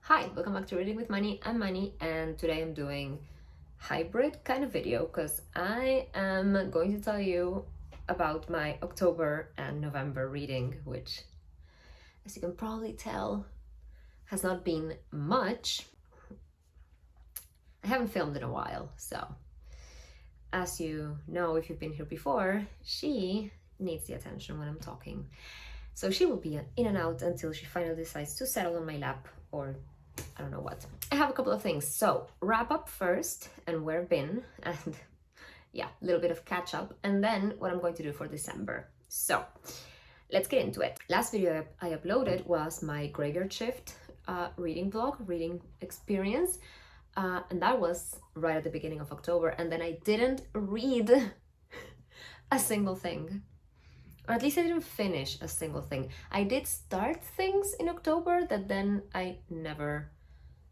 Hi, welcome back to Reading with Money. I'm Money, and today I'm doing hybrid kind of video because I am going to tell you about my October and November reading, which, as you can probably tell, has not been much. I haven't filmed in a while, so as you know, if you've been here before, she needs the attention when I'm talking. So she will be in and out until she finally decides to settle on my lap or I don't know what. I have a couple of things. So wrap up first and where I've been and yeah, a little bit of catch up and then what I'm going to do for December. So let's get into it. Last video I uploaded was my graveyard shift reading vlog, reading experience. And that was right at the beginning of October. And then I didn't read a single thing. Or at least I didn't finish a single thing. I did start things in October that then I never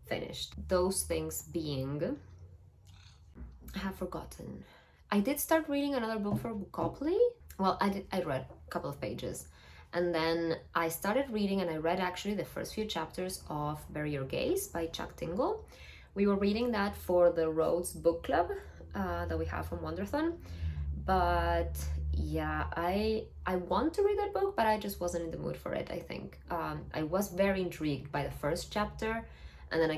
finished. Those things being, I have forgotten. I did start reading another book for Bookopoly. Well, I read a couple of pages. And then I started reading and I read actually the first few chapters of Bury Your Gaze by Chuck Tingle. We were reading that for the Rhodes Book Club that we have from Wonderthon. But yeah, I want to read that book, but I just wasn't in the mood for it, I think. I was very intrigued by the first chapter, and then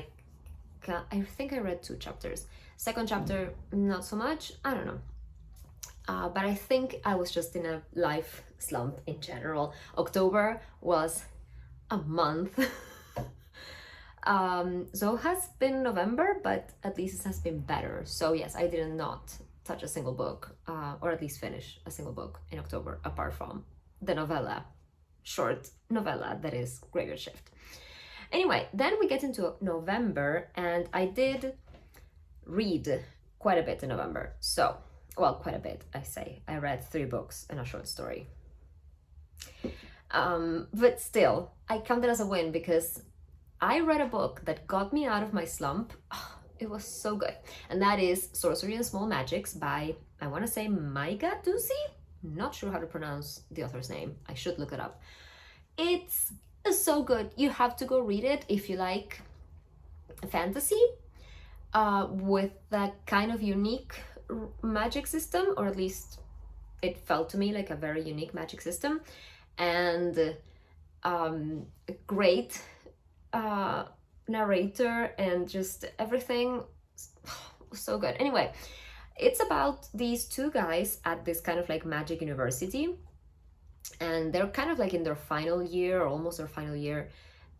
I think I read 2 chapters. Second chapter, not so much, I don't know. But I think I was just in a life slump in general. October was a month. So it has been November, but at least it has been better. So yes, I did not touch a single book, or at least finish a single book in October, apart from the novella, short novella that is Graveyard Shift. Anyway, then we get into November, and I did read quite a bit in November. So, well, quite a bit, I say. I read 3 books and a short story. But still, I count it as a win because I read a book that got me out of my slump. It was so good. And that is Sorcery and Small Magics by, I want to say, Maiga Duzi? Not sure how to pronounce the author's name. I should look it up. It's so good. You have to go read it if you like fantasy with that kind of unique magic system, or at least it felt to me like a very unique magic system. And great narrator and just everything was so good. Anyway, it's about these 2 guys at this kind of like magic university, and they're kind of like in their final year or almost their final year,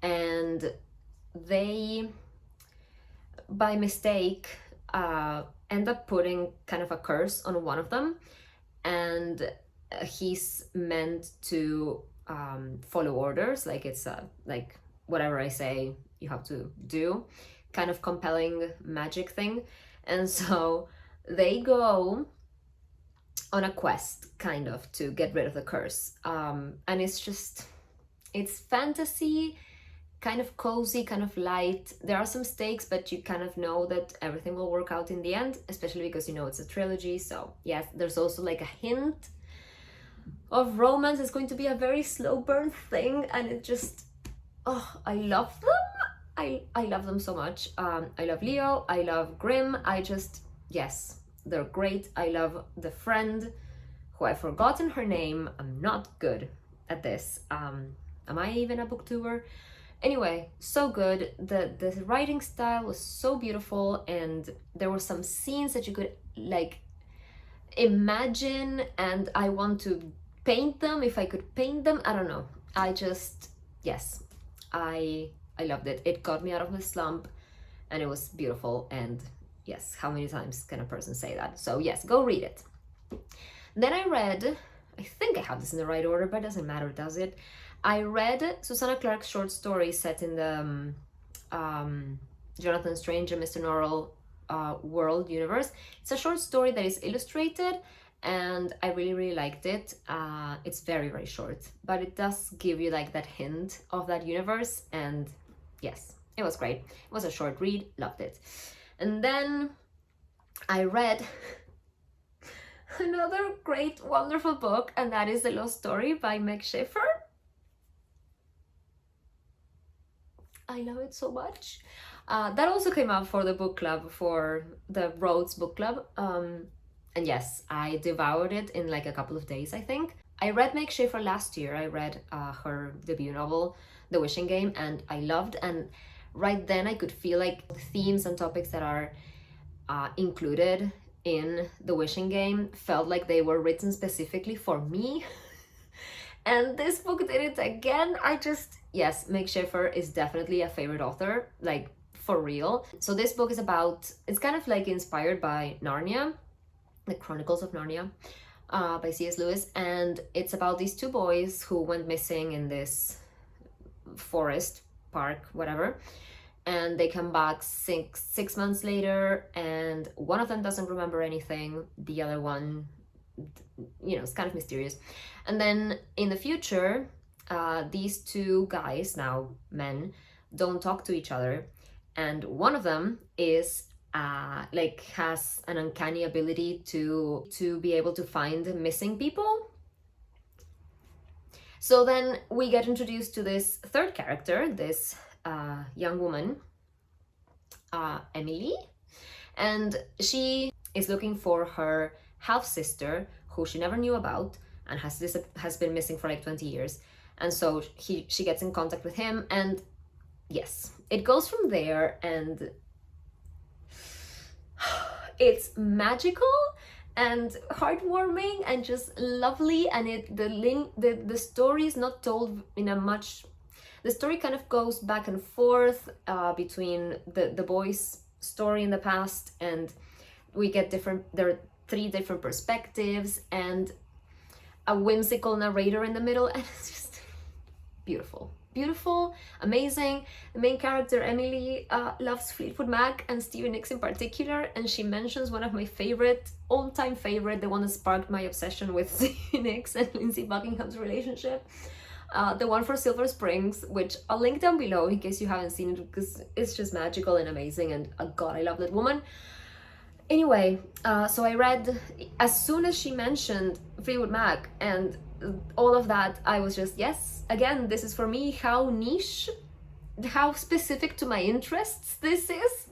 and they by mistake end up putting kind of a curse on one of them, and he's meant to follow orders, like it's like whatever I say you have to do, kind of compelling magic thing. And so they go on a quest kind of to get rid of the curse, and it's fantasy, kind of cozy, kind of light. There are some stakes, but you kind of know that everything will work out in the end, especially because you know it's a trilogy. So yes, there's also like a hint of romance. It's going to be a very slow burn thing, and it just, oh, I love them. I love them so much. I love Leo, I love Grimm. Yes, they're great. I love the friend who I've forgotten her name. I'm not good at this. Am I even a booktuber? Anyway, so good. The writing style was so beautiful, and there were some scenes that you could like imagine, and I want to paint them if I could paint them. I don't know. Yes, I loved it. It got me out of the slump, and it was beautiful. And yes, how many times can a person say that? So yes, go read it. Then I read, I think I have this in the right order, but it doesn't matter, does it? I read Susanna Clarke's short story set in the Jonathan Strange and Mr. Norrell world universe. It's a short story that is illustrated, and I really liked it. It's very, very short, but it does give you like that hint of that universe, and yes, it was great. It was a short read, loved it. And then I read another great, wonderful book, and that is The Lost Story by Meg Schiffer. I love it so much. That also came out for the book club, for the Rhodes book club. And yes, I devoured it in like a couple of days, I think. I read Meg Schaefer last year. I read her debut novel, The Wishing Game, and I loved. And right then I could feel like the themes and topics that are included in The Wishing Game felt like they were written specifically for me. And this book did it again. Yes, Meg Schaefer is definitely a favorite author, like for real. So this book is about, it's kind of like inspired by Narnia, the Chronicles of Narnia, by C.S. Lewis. And it's about these two boys who went missing in this forest, park, whatever. And they come back six months later, and one of them doesn't remember anything. The other one, it's kind of mysterious. And then in the future, these two guys, now men, don't talk to each other. And one of them is has an uncanny ability to be able to find missing people. So then we get introduced to this third character, this young woman, Emily, and she is looking for her half-sister who she never knew about and has been missing for like 20 years. And so she gets in contact with him, and yes, it goes from there, and it's magical and heartwarming and just lovely. And the story is not told in a much, the story kind of goes back and forth between the boys' story in the past, and we get there are 3 different perspectives and a whimsical narrator in the middle, and it's just beautiful, amazing. The main character, Emily, loves Fleetwood Mac and Stevie Nicks in particular, and she mentions one of my all-time favorite, the one that sparked my obsession with Stevie Nicks and Lindsey Buckingham's relationship. The one for Silver Springs, which I'll link down below in case you haven't seen it, because it's just magical and amazing, and God, I love that woman. Anyway, so I read, as soon as she mentioned Fleetwood Mac and all of that, I was just, yes, again, this is for me. How niche, how specific to my interests this is.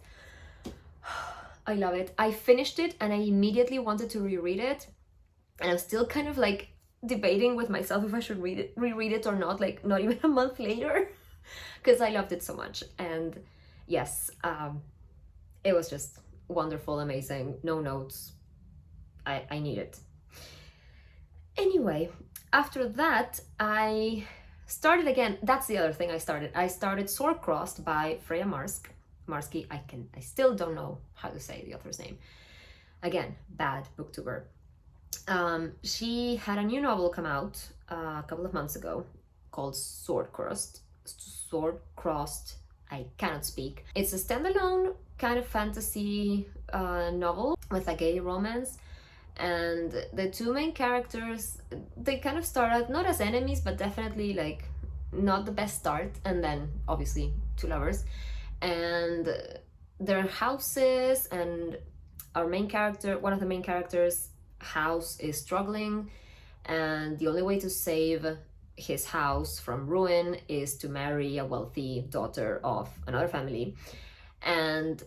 I love it. I finished it and I immediately wanted to reread it, and I'm still kind of like debating with myself if I should reread it or not, like not even a month later, because I loved it so much. And yes, it was just wonderful, amazing, no notes. I need it. Anyway, after that, I started again. That's the other thing I started. I started Sword-Crossed by Freya Marski. I still don't know how to say the author's name. Again, bad booktuber. She had a new novel come out a couple of months ago called Sword-Crossed. I cannot speak. It's a standalone kind of fantasy novel with a gay romance, and the 2 main characters, they kind of start out not as enemies, but definitely like not the best start, and then obviously 2 lovers, and their houses, and one of the main characters' house is struggling, and the only way to save his house from ruin is to marry a wealthy daughter of another family.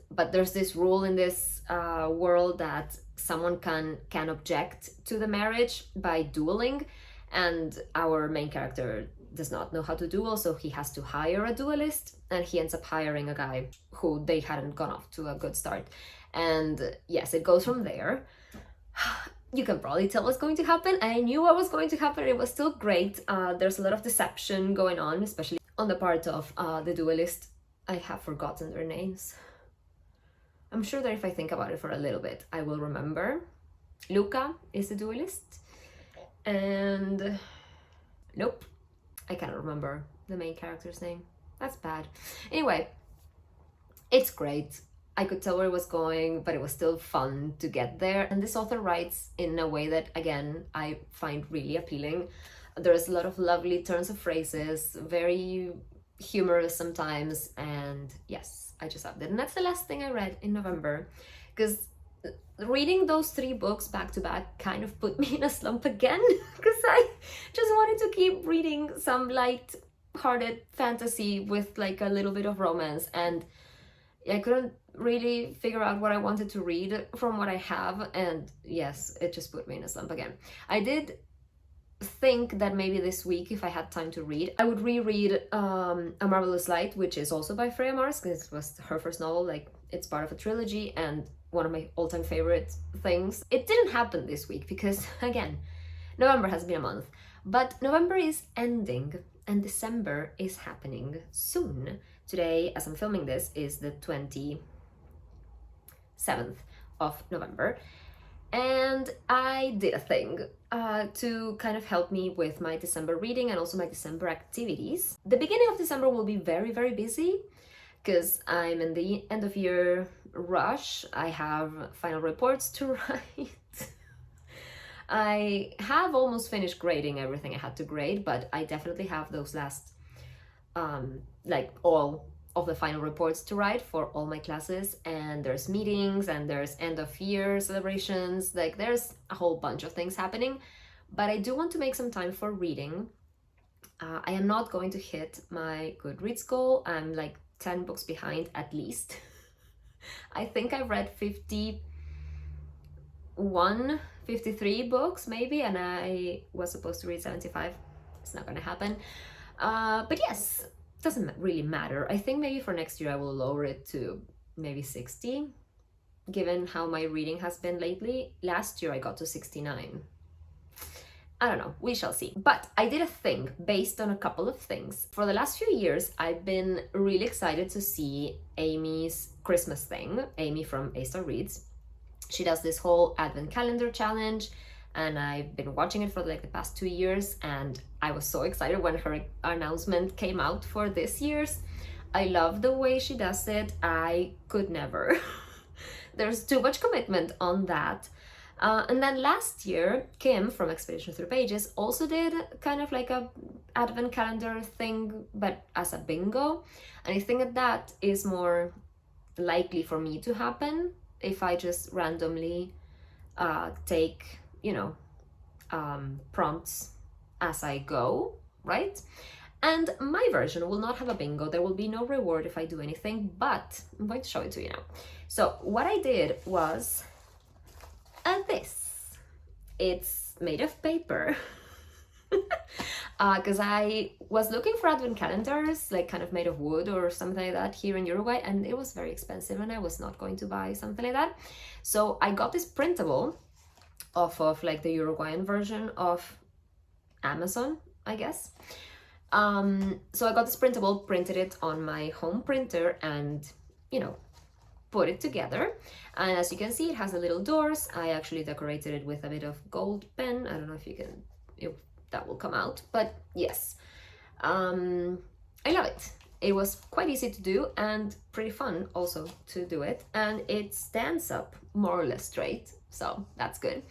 But there's this rule in this world that someone can object to the marriage by dueling, and our main character does not know how to duel, so he has to hire a duelist, and he ends up hiring a guy who they hadn't gone off to a good start. And yes, it goes from there. You can probably tell what's going to happen. I knew what was going to happen. It was still great. There's a lot of deception going on, especially on the part of the duelist. I have forgotten their names. I'm sure that if I think about it for a little bit, I will remember. Luca is the duelist. And nope, I cannot remember the main character's name. That's bad. Anyway, it's great. I could tell where it was going, but it was still fun to get there. And this author writes in a way that, again, I find really appealing. There's a lot of lovely turns of phrases, very humorous sometimes, and yes, I just loved it. And that's the last thing I read in November, because reading those 3 books back to back kind of put me in a slump again, because I just wanted to keep reading some light hearted fantasy with like a little bit of romance, and I couldn't really figure out what I wanted to read from what I have, and yes, it just put me in a slump again. I did think that maybe this week, if I had time to read, I would reread A Marvelous Light, which is also by Freya Marks, because it was her first novel, like it's part of a trilogy and one of my all-time favorite things. It didn't happen this week because, again, November has been a month, but November is ending and December is happening soon. Today, as I'm filming this, is the 27th of November. And I did a thing to kind of help me with my December reading and also my December activities. The beginning of December will be very, very busy because I'm in the end of year rush. I have final reports to write. I have almost finished grading everything I had to grade, but I definitely have those last, like all of the final reports to write for all my classes, and there's meetings and there's end of year celebrations, like there's a whole bunch of things happening, but I do want to make some time for reading. I am not going to hit my Goodreads goal. I'm like 10 books behind at least. I think I've read 53 books maybe, and I was supposed to read 75. It's not gonna happen. But yes, doesn't really matter. I think maybe for next year I will lower it to maybe 60, given how my reading has been lately. Last year I got to 69. I don't know, we shall see. But I did a thing based on a couple of things. For the last few years, I've been really excited to see Amy's Christmas thing. Amy from A-Star Reads. She does this whole advent calendar challenge, and I've been watching it for like the past 2 years, and I was so excited when her announcement came out for this year's. I love the way she does it. I could never. There's too much commitment on that. And then last year, Kim from Expedition Through Pages also did kind of like a advent calendar thing, but as a bingo. And I think that is more likely for me to happen if I just randomly take, prompts as I go, right? And my version will not have a bingo. There will be no reward if I do anything, but I'm going to show it to you now. So what I did was this. It's made of paper. Because I was looking for advent calendars, like kind of made of wood or something like that here in Uruguay, and it was very expensive and I was not going to buy something like that. So I got this printable off of like the Uruguayan version of Amazon, I guess. So I got this printable, printed it on my home printer, and put it together. And as you can see, it has the little doors. I actually decorated it with a bit of gold pen. I don't know if you can, if that will come out, but yes, I love it. It was quite easy to do and pretty fun also to do it, and it stands up more or less straight, so that's good.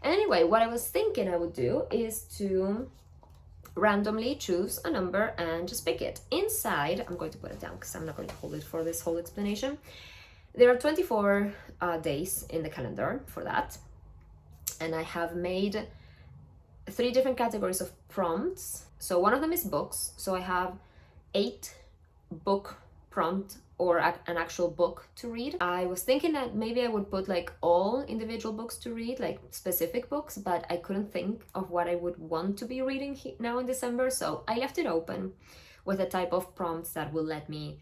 And anyway, what I was thinking I would do is to randomly choose a number and just pick it. Inside, I'm going to put it down because I'm not going to hold it for this whole explanation. There are 24 days in the calendar for that, and I have made 3 different categories of prompts. So one of them is books, so I have 8 book prompt or an actual book to read. I was thinking that maybe I would put like all individual books to read, like specific books, but I couldn't think of what I would want to be reading now in December, so I left it open with a type of prompts that will let me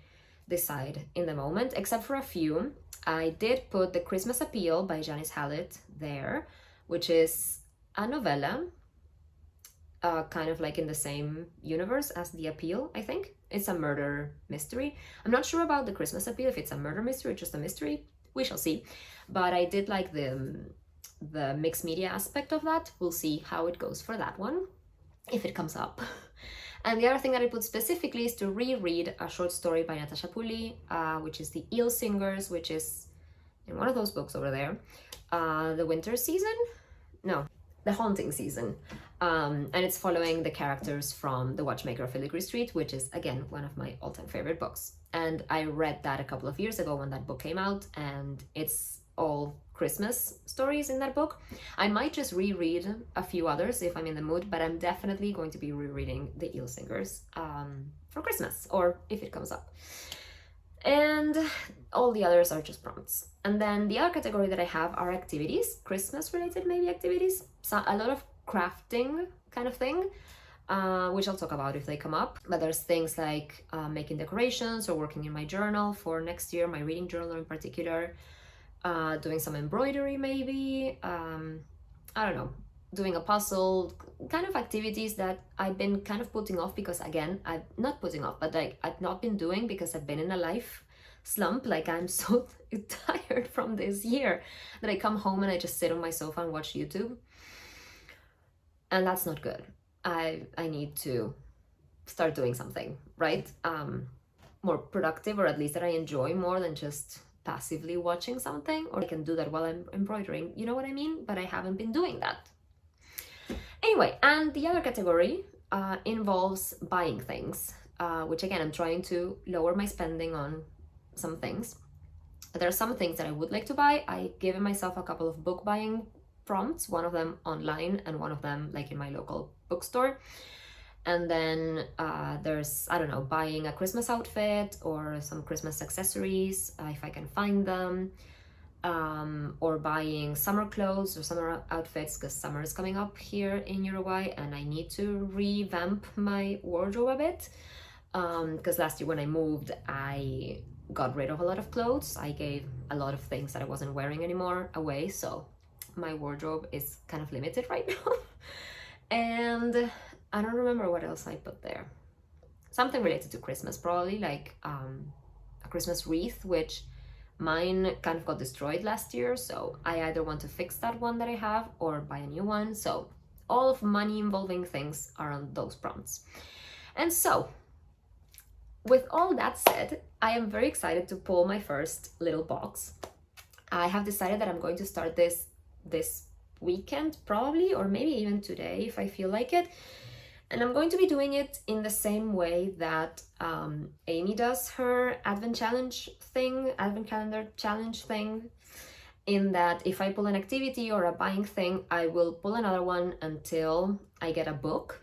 decide in the moment, except for a few. I did put The Christmas Appeal by Janice Hallett there, which is a novella, kind of like in the same universe as The Appeal, I think. It's a murder mystery. I'm not sure about The Christmas Appeal, if it's a murder mystery or just a mystery. We shall see. But I did like the mixed media aspect of that. We'll see how it goes for that one, if it comes up. And the other thing that I put specifically is to reread a short story by Natasha Pulley, which is The Eel Singers, which is in one of those books over there. The winter season? No, the haunting season. And it's following the characters from The Watchmaker of Filigree Street, which is, again, one of my all-time favorite books. And I read that a couple of years ago when that book came out, and it's all Christmas stories in that book. I might just reread a few others if I'm in the mood, but I'm definitely going to be rereading The Eel Singers for Christmas, or if it comes up. And all the others are just prompts. And then the other category that I have are activities, Christmas related maybe activities, so a lot of crafting kind of thing, which I'll talk about if they come up. But there's things like making decorations or working in my journal for next year, my reading journal in particular, doing some embroidery maybe, I don't know, doing a puzzle, kind of activities that I've been kind of putting off because, again, I've not putting off, but like I've not been doing because I've been in a life slump. Like I'm so tired from this year that I come home and I just sit on my sofa and watch YouTube. And that's not good. I need to start doing something, right? More productive, or at least that I enjoy more than just passively watching something. Or I can do that while I'm embroidering, you know what I mean? But I haven't been doing that. Anyway, and the other category involves buying things, which again, I'm trying to lower my spending on some things. There are some things that I would like to buy. I've given myself a couple of book buying prompts, one of them online and one of them like in my local bookstore. And then there's, I don't know, buying a Christmas outfit or some Christmas accessories if I can find them, or buying summer clothes or summer outfits because summer is coming up here in Uruguay and I need to revamp my wardrobe a bit, because last year when I moved I got rid of a lot of clothes. I gave a lot of things that I wasn't wearing anymore away, so my wardrobe is kind of limited right now. And I don't remember what else I put there. Something related to Christmas, probably like a Christmas wreath, which mine kind of got destroyed last year, so I either want to fix that one that I have or buy a new one. So all of money involving things are on those prompts. And so with all that said, I am very excited to pull my first little box. I have decided that I'm going to start this weekend probably, or maybe even today if I feel like it. And I'm going to be doing it in the same way that Amy does her Advent Calendar challenge thing, in that if I pull an activity or a buying thing, I will pull another one until I get a book.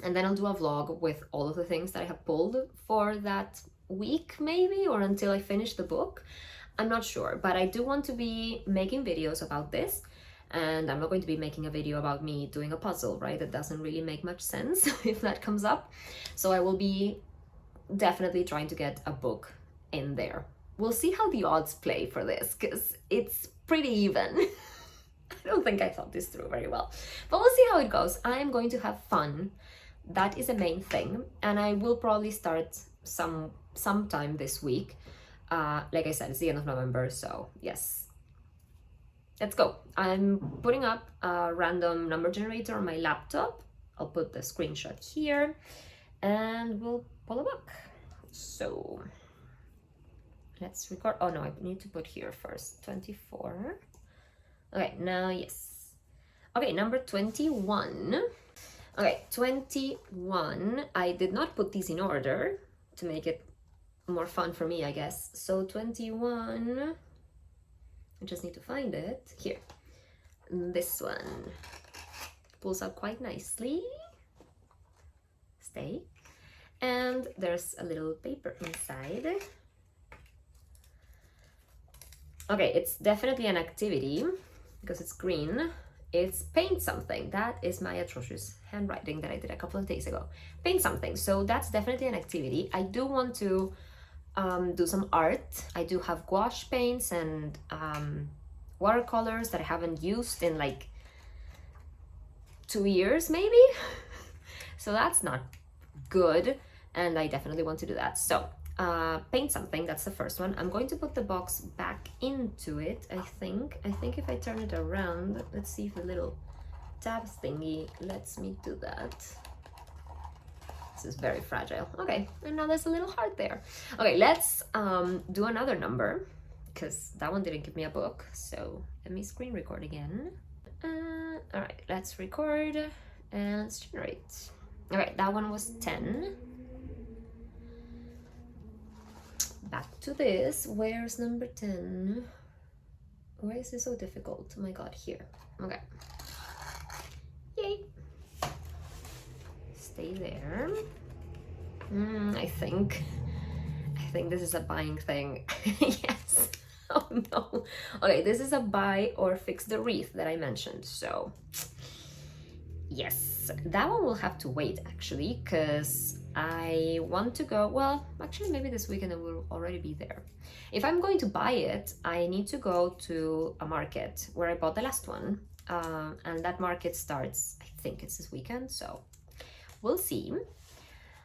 And then I'll do a vlog with all of the things that I have pulled for that week maybe, or until I finish the book. I'm not sure, but I do want to be making videos about this. And I'm not going to be making a video about me doing a puzzle, right? That doesn't really make much sense if that comes up. So I will be definitely trying to get a book in there. We'll see how the odds play for this, because it's pretty even. I don't think I thought this through very well, but we'll see how it goes. I am going to have fun. That is the main thing. And I will probably start sometime this week. Like I said, it's the end of November, so yes. Let's go. I'm putting up a random number generator on my laptop. I'll put the screenshot here and we'll pull a book. So let's record. Oh no, I need to put here first. 24. Okay, now yes. Okay, number 21. Okay, 21. I did not put these in order to make it more fun for me, I guess. So 21. I just need to find it. Here. This one pulls out quite nicely. Stay. And there's a little paper inside. Okay, it's definitely an activity because it's green. It's paint something. That is my atrocious handwriting that I did a couple of days ago. Paint something. So that's definitely an activity. I do want to do some art. I do have gouache paints and watercolors that I haven't used in like 2 years maybe. So that's not good, and I definitely want to do that. So paint something, that's the first one. I'm going to put the box back into it, I think if I turn it around, let's see if the little tab thingy lets me do that. This is very fragile. Okay, and now there's a little heart there. Okay, let's do another number, because that one didn't give me a book. So let me screen record again. All right, let's record and let's generate. All right, that one was 10. Back to this. Where's number 10? Why is this so difficult? Oh my god, here. Okay. Yay. Stay there. I think this is a buying thing. Yes. Oh no. Okay, this is a buy or fix the wreath that I mentioned. So yes, that one will have to wait actually, because I want to go, well, actually maybe this weekend I will already be there. If I'm going to buy it, I need to go to a market where I bought the last one. And that market starts, I think it's this weekend, so we'll see.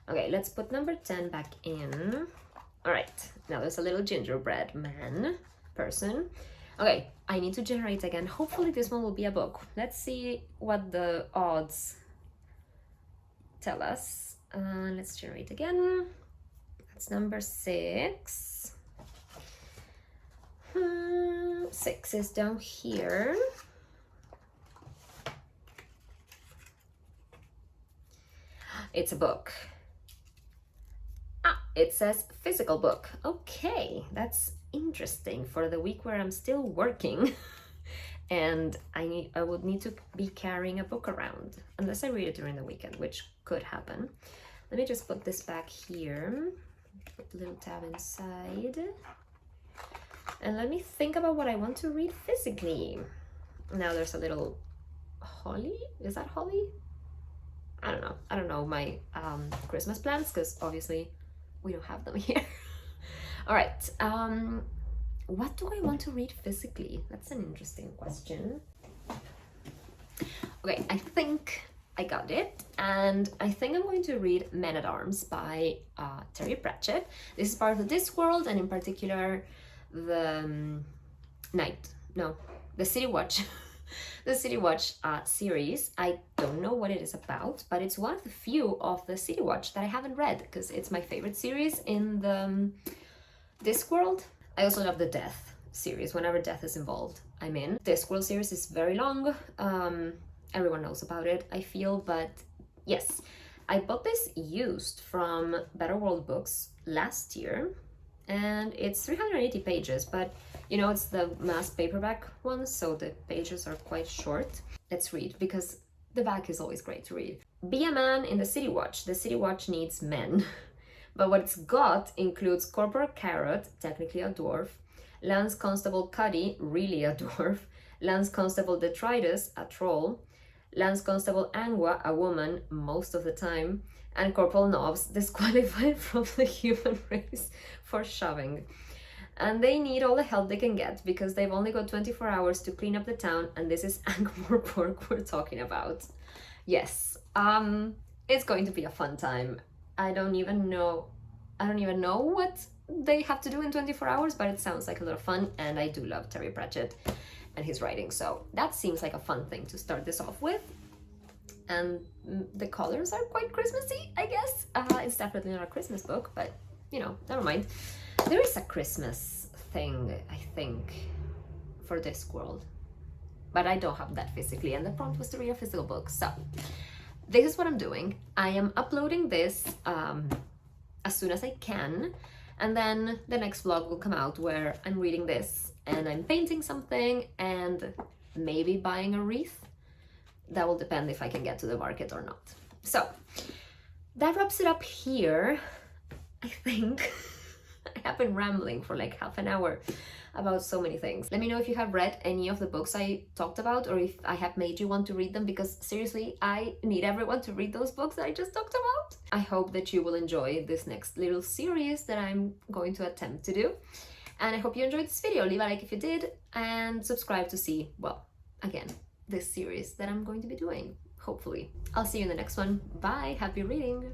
Okay, let's put number 10 back in. All right, now there's a little gingerbread man person. Okay, I need to generate again. Hopefully this one will be a book. Let's see what the odds tell us. Let's generate again. That's number 6. 6 is down here. It's a book. It says physical book. Okay, that's interesting for the week where I'm still working and I would need to be carrying a book around unless I read it during the weekend, which could happen. Let me just put this back here, put the little tab inside, and let me think about what I want to read physically. Now there's a little holly. Is that holly? I don't know my Christmas plans, because obviously we don't have them here. All right, what do I want to read physically? That's an interesting question. Okay, I think I got it, and I think I'm going to read Men at Arms by Terry Pratchett. This is part of the Discworld, and in particular the the City Watch the City Watch series. I don't know what it is about, but it's one of the few of the City Watch that I haven't read, because it's my favorite series in the Discworld. I also love the Death series. Whenever Death is involved, I'm in. Discworld series is very long. Everyone knows about it, I feel, but yes. I bought this used from Better World Books last year, and it's 380 pages, but you know, it's the mass paperback one, so the pages are quite short. Let's read, because the back is always great to read. Be a man in the City Watch. The City Watch needs men. But what it's got includes Corporal Carrot, technically a dwarf, Lance Constable Cuddy, really a dwarf, Lance Constable Detritus, a troll, Lance Constable Angua, a woman most of the time, and Corporal Knobs, disqualified from the human race for shoving. And they need all the help they can get, because they've only got 24 hours to clean up the town, and this is Ankh-Morpork we're talking about. Yes, it's going to be a fun time. I don't even know what they have to do in 24 hours, but it sounds like a lot of fun, and I do love Terry Pratchett and his writing, so that seems like a fun thing to start this off with. And the colors are quite Christmassy, I guess. It's definitely not a Christmas book, but you know, never mind. There is a Christmas thing, I think, for Discworld, but I don't have that physically, and the prompt was to read a physical book. So this is what I'm doing. I am uploading this as soon as I can, and then the next vlog will come out where I'm reading this and I'm painting something and maybe buying a wreath. That will depend if I can get to the market or not. So that wraps it up here, I think. I have been rambling for like half an hour about so many things. Let me know if you have read any of the books I talked about, or if I have made you want to read them, because seriously, I need everyone to read those books that I just talked about. I hope that you will enjoy this next little series that I'm going to attempt to do. And I hope you enjoyed this video. Leave a like if you did, and subscribe to see, well, again, this series that I'm going to be doing, hopefully. I'll see you in the next one. Bye, happy reading!